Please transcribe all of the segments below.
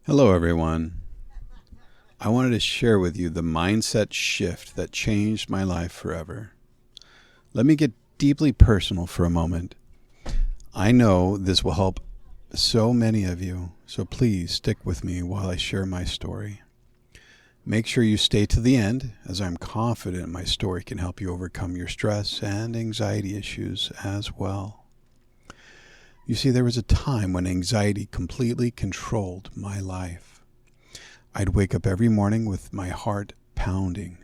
Hello, everyone. I wanted to share with you the mindset shift that changed my life forever. Let me get deeply personal for a moment. I know this will help so many of you, so please stick with me while I share my story. Make sure you stay to the end, as I'm confident my story can help you overcome your stress and anxiety issues as well. You see, there was a time when anxiety completely controlled my life. I'd wake up every morning with my heart pounding,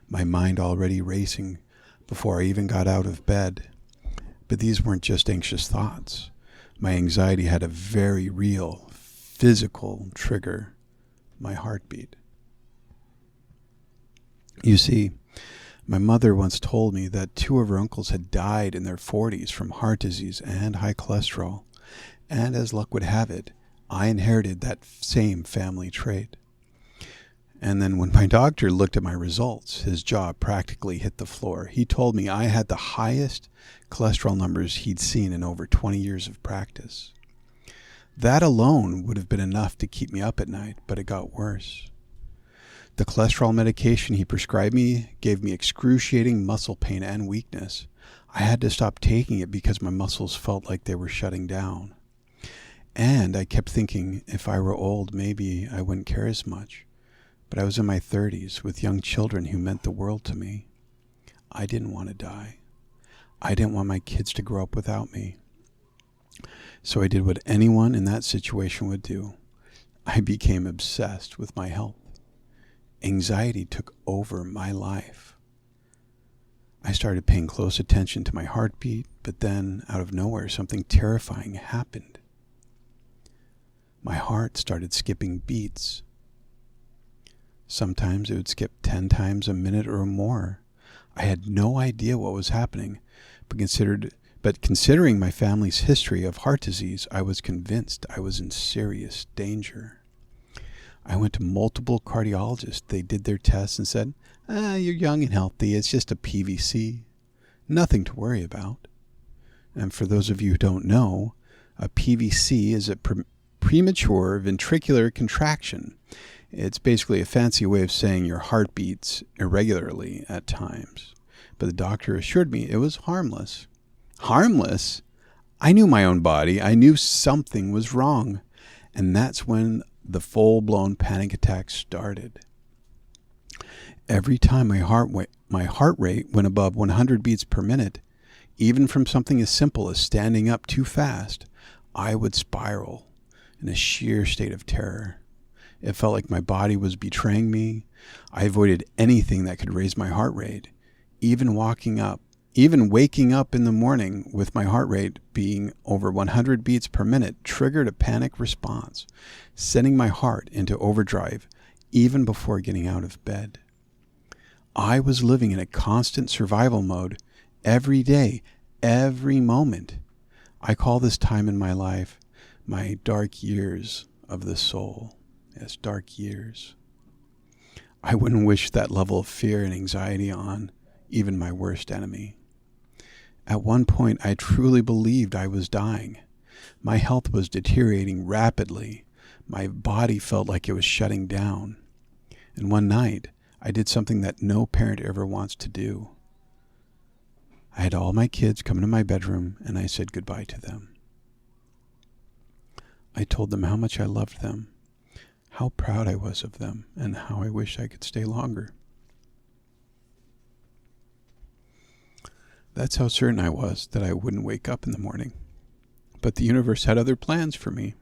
my mind already racing before I even got out of bed. But these weren't just anxious thoughts. My anxiety had a very real, physical trigger, my heartbeat. You see, my mother once told me that two of her uncles had died in their 40s from heart disease and high cholesterol, and as luck would have it, I inherited that same family trait. And then when my doctor looked at my results, his jaw practically hit the floor. He told me I had the highest cholesterol numbers he'd seen in over 20 years of practice. That alone would have been enough to keep me up at night, but it got worse. The cholesterol medication he prescribed me gave me excruciating muscle pain and weakness. I had to stop taking it because my muscles felt like they were shutting down. And I kept thinking if I were old, maybe I wouldn't care as much. But I was in my 30s with young children who meant the world to me. I didn't want to die. I didn't want my kids to grow up without me. So I did what anyone in that situation would do. I became obsessed with my health. Anxiety took over my life. I started paying close attention to my heartbeat, but then, out of nowhere, something terrifying happened. My heart started skipping beats. Sometimes it would skip 10 times a minute or more. I had no idea what was happening, but considering my family's history of heart disease, I was convinced I was in serious danger. I went to multiple cardiologists. They did their tests and said, you're young and healthy. It's just a PVC. Nothing to worry about. And for those of you who don't know, a PVC is a premature ventricular contraction. It's basically a fancy way of saying your heart beats irregularly at times. But the doctor assured me it was harmless. Harmless? I knew my own body. I knew something was wrong. And that's when the full-blown panic attack started. Every time my heart rate went above 100 beats per minute, even from something as simple as standing up too fast, I would spiral in a sheer state of terror. It felt like my body was betraying me. I avoided anything that could raise my heart rate. Even waking up in the morning with my heart rate being over 100 beats per minute triggered a panic response, sending my heart into overdrive even before getting out of bed. I was living in a constant survival mode every day, every moment. I call this time in my life my dark years of the soul. Yes, dark years. I wouldn't wish that level of fear and anxiety on even my worst enemy. At one point, I truly believed I was dying. My health was deteriorating rapidly. My body felt like it was shutting down. And one night, I did something that no parent ever wants to do. I had all my kids come into my bedroom, and I said goodbye to them. I told them how much I loved them, how proud I was of them, and how I wish I could stay longer. That's how certain I was that I wouldn't wake up in the morning. But the universe had other plans for me.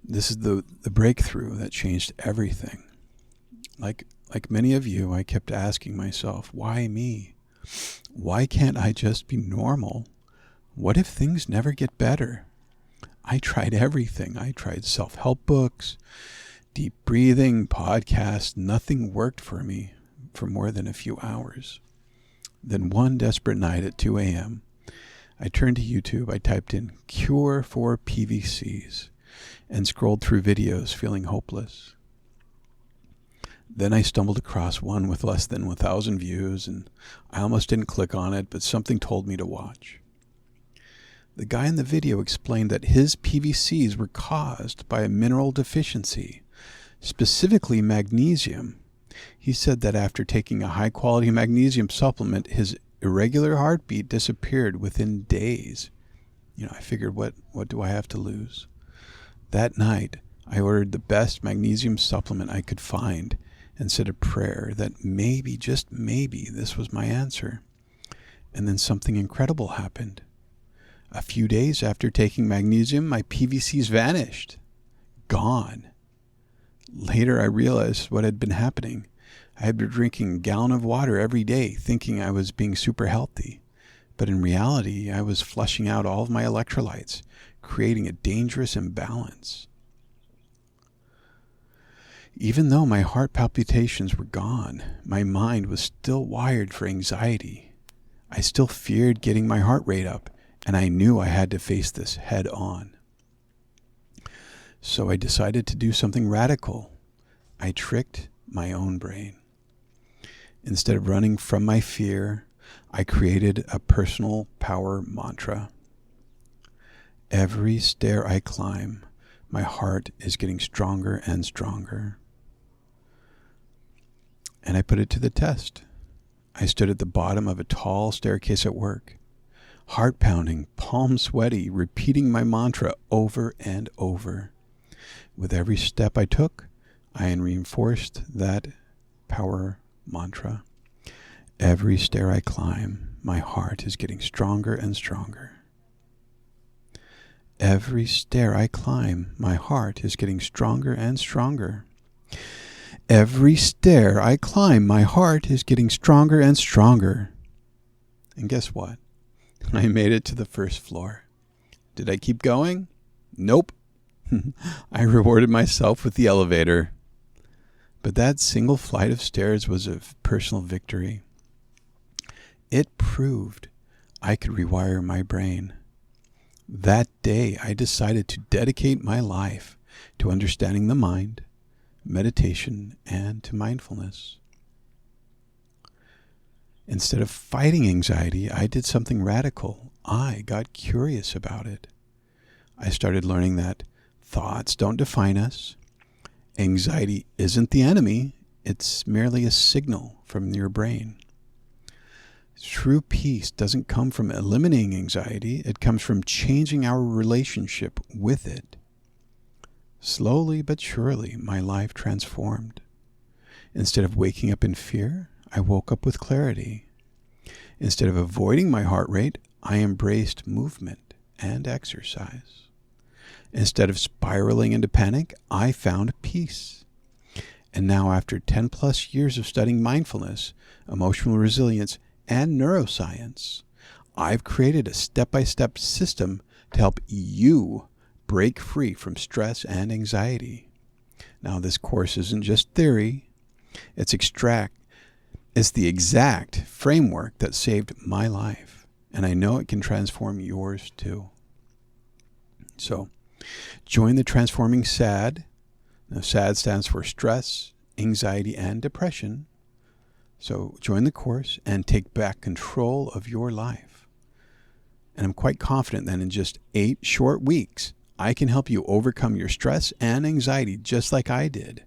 This is the breakthrough that changed everything. Like many of you, I kept asking myself, why me? Why can't I just be normal? What if things never get better? I tried everything. I tried self-help books, deep breathing, podcasts. Nothing worked for me for more than a few hours. Then one desperate night at 2 a.m., I turned to YouTube. I typed in cure for PVCs and scrolled through videos feeling hopeless. Then I stumbled across one with less than 1,000 views, and I almost didn't click on it, but something told me to watch. The guy in the video explained that his PVCs were caused by a mineral deficiency, specifically magnesium. He said that after taking a high-quality magnesium supplement, his irregular heartbeat disappeared within days. I figured, what do I have to lose? That night, I ordered the best magnesium supplement I could find and said a prayer that maybe, just maybe, this was my answer. And then something incredible happened. A few days after taking magnesium, my PVCs vanished. Gone. Later, I realized what had been happening. I had been drinking a gallon of water every day, thinking I was being super healthy. But in reality, I was flushing out all of my electrolytes, creating a dangerous imbalance. Even though my heart palpitations were gone, my mind was still wired for anxiety. I still feared getting my heart rate up, and I knew I had to face this head on. So I decided to do something radical. I tricked my own brain. Instead of running from my fear, I created a personal power mantra. Every stair I climb, my heart is getting stronger and stronger. And I put it to the test. I stood at the bottom of a tall staircase at work, heart pounding, palm sweaty, repeating my mantra over and over. With every step I took, I reinforced that power mantra. Every stair I climb, my heart is getting stronger and stronger. Every stair I climb, my heart is getting stronger and stronger. Every stair I climb, my heart is getting stronger and stronger. And guess what? I made it to the first floor. Did I keep going? Nope. I rewarded myself with the elevator. But that single flight of stairs was a personal victory. It proved I could rewire my brain. That day, I decided to dedicate my life to understanding the mind, meditation, and to mindfulness. Instead of fighting anxiety, I did something radical. I got curious about it. I started learning that thoughts don't define us. Anxiety isn't the enemy. It's merely a signal from your brain. True peace doesn't come from eliminating anxiety. It comes from changing our relationship with it. Slowly but surely, my life transformed. Instead of waking up in fear, I woke up with clarity. Instead of avoiding my heart rate, I embraced movement and exercise. Instead of spiraling into panic, I found peace. And now, after 10 plus years of studying mindfulness, emotional resilience, and neuroscience, I've created a step-by-step system to help you break free from stress and anxiety. Now, this course isn't just theory. It's the exact framework that saved my life, and I know it can transform yours too. So, join the Transforming SAD. Now, SAD stands for stress, anxiety, and depression. So join the course and take back control of your life. And I'm quite confident that in just 8 short weeks, I can help you overcome your stress and anxiety just like I did.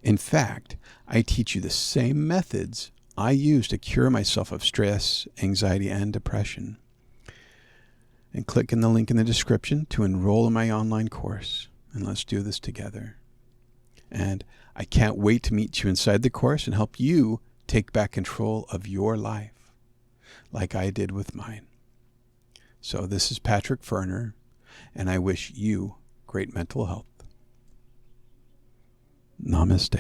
In fact, I teach you the same methods I use to cure myself of stress, anxiety, and depression. And click in the link in the description to enroll in my online course. And let's do this together. And I can't wait to meet you inside the course and help you take back control of your life, like I did with mine. So this is Patrick Ferner, and I wish you great mental health. Namaste.